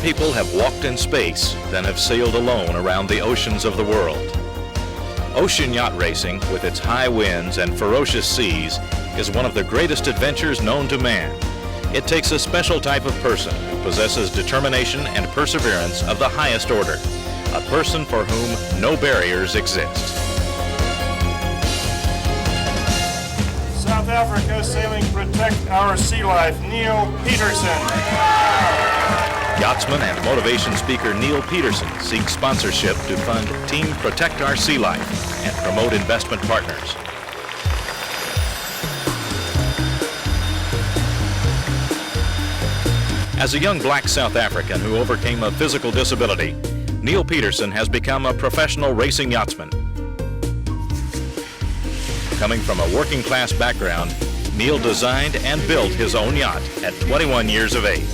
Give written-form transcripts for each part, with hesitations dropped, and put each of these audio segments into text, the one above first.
people have walked in space than have sailed alone around the oceans of the world. Ocean yacht racing, with its high winds and ferocious seas, is one of the greatest adventures known to man. It takes a special type of person who possesses determination and perseverance of the highest order, a person for whom no barriers exist. South Africa sailing Protect Our Sea Life, Neil Peterson. Yachtsman and motivation speaker Neil Peterson seeks sponsorship to fund Team Protect Our Sea Life and promote investment partners. As a young black South African who overcame a physical disability, Neil Peterson has become a professional racing yachtsman. Coming from a working class background, Neil designed and built his own yacht at 21 years of age.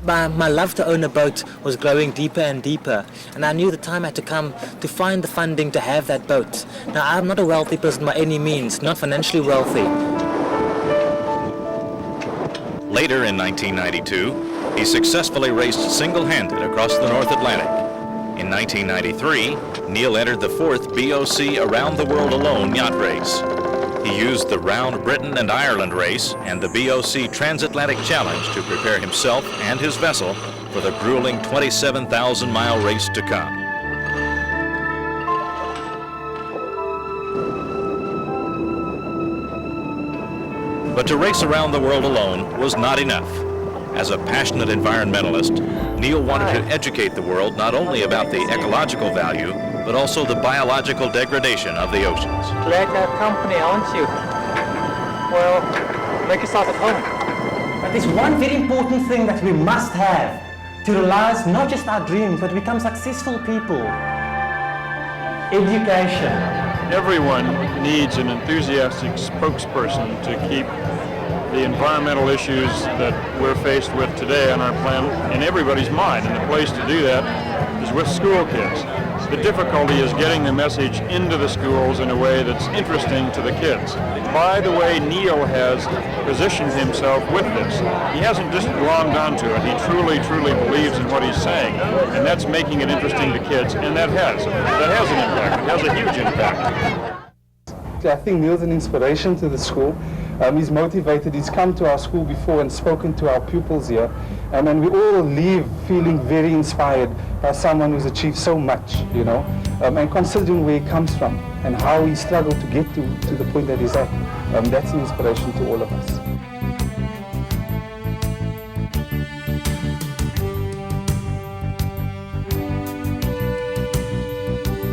My love to own a boat was growing deeper and deeper, and I knew the time had to come to find the funding to have that boat. Now, I'm not a wealthy person by any means, not financially wealthy. Later in 1992, he successfully raced single-handed across the North Atlantic. In 1993, Neil entered the 4th BOC Around the World Alone yacht race. He used the Round Britain and Ireland race and the BOC Transatlantic Challenge to prepare himself and his vessel for the grueling 27,000-mile race to come. But to race around the world alone was not enough. As a passionate environmentalist, Neil wanted to educate the world not only about the ecological value, but also the biological degradation of the oceans. Glad to have company, aren't you? Well, make yourself at home. But there's one very important thing that we must have to realize not just our dreams, but become successful people. Education. Everyone needs an enthusiastic spokesperson to keep the environmental issues that we're faced with today on our planet in everybody's mind, and the place to do that is with school kids. The difficulty is getting the message into the schools in a way that's interesting to the kids. By the way, Neil has positioned himself with this. He hasn't just glommed onto it. He truly, truly believes in what he's saying, and that's making it interesting to kids, and that has an impact. It has a huge impact. I think Neil's an inspiration to the school. He's motivated. He's come to our school before and spoken to our pupils here. And we all leave feeling very inspired by someone who's achieved so much, you know. And considering where he comes from and how he struggled to get to the point that he's at, that's an inspiration to all of us.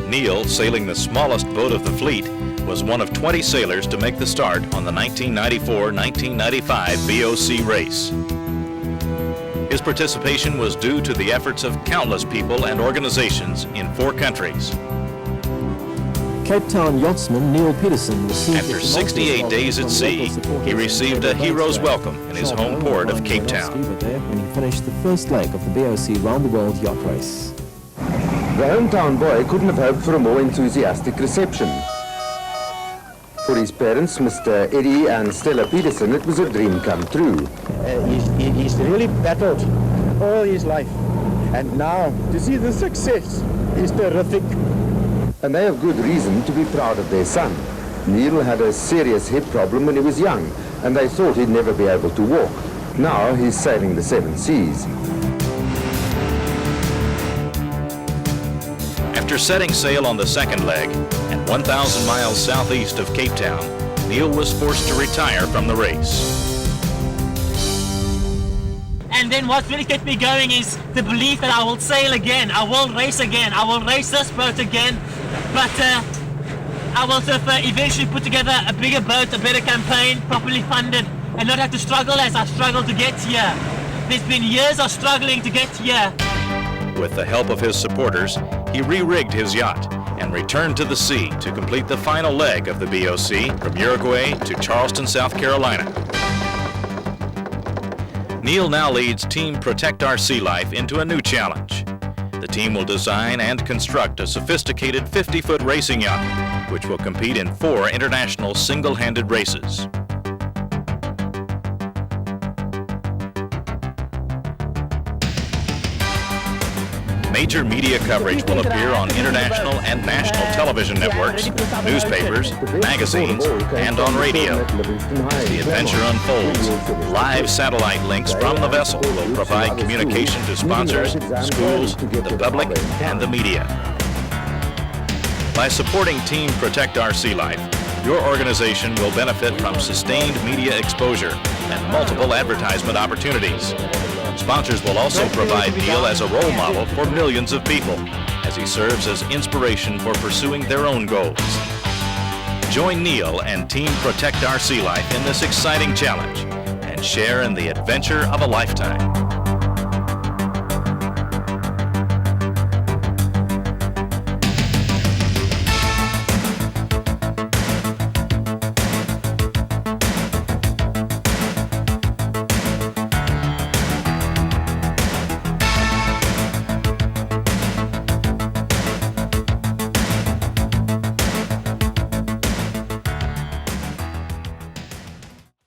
Neil, sailing the smallest boat of the fleet, was one of 20 sailors to make the start on the 1994-1995 BOC race. His participation was due to the efforts of countless people and organizations in 4 countries. Cape Town yachtsman Neil Peterson received... After 68 days at sea, he received a hero's welcome in his home port of Cape Town. When he finished the first leg of the BOC Round the World yacht race. The hometown boy couldn't have hoped for a more enthusiastic reception. For his parents, Mr. Eddie and Stella Peterson, it was a dream come true. He's really battled all his life, and now to see the success is terrific. And they have good reason to be proud of their son. Neil had a serious hip problem when he was young, and they thought he'd never be able to walk. Now he's sailing the 7 seas. After setting sail on the second leg, and 1,000 miles southeast of Cape Town, Neil was forced to retire from the race. And then what really kept me going is the belief that I will sail again, I will race again, I will race this boat again, but I will eventually put together a bigger boat, a better campaign, properly funded, and not have to struggle as I struggled to get here. There's been years of struggling to get here. With the help of his supporters, he re-rigged his yacht and returned to the sea to complete the final leg of the BOC from Uruguay to Charleston, South Carolina. Neil now leads Team Protect Our Sea Life into a new challenge. The team will design and construct a sophisticated 50-foot racing yacht, which will compete in 4 international single-handed races. Major media coverage will appear on international and national television networks, newspapers, magazines, and on radio. As the adventure unfolds, live satellite links from the vessel will provide communication to sponsors, schools, the public, and the media. By supporting Team Protect Our Sea Life, your organization will benefit from sustained media exposure and multiple advertisement opportunities. Sponsors will also provide Neil as a role model for millions of people as he serves as inspiration for pursuing their own goals. Join Neil and Team Protect Our Sea Life in this exciting challenge and share in the adventure of a lifetime.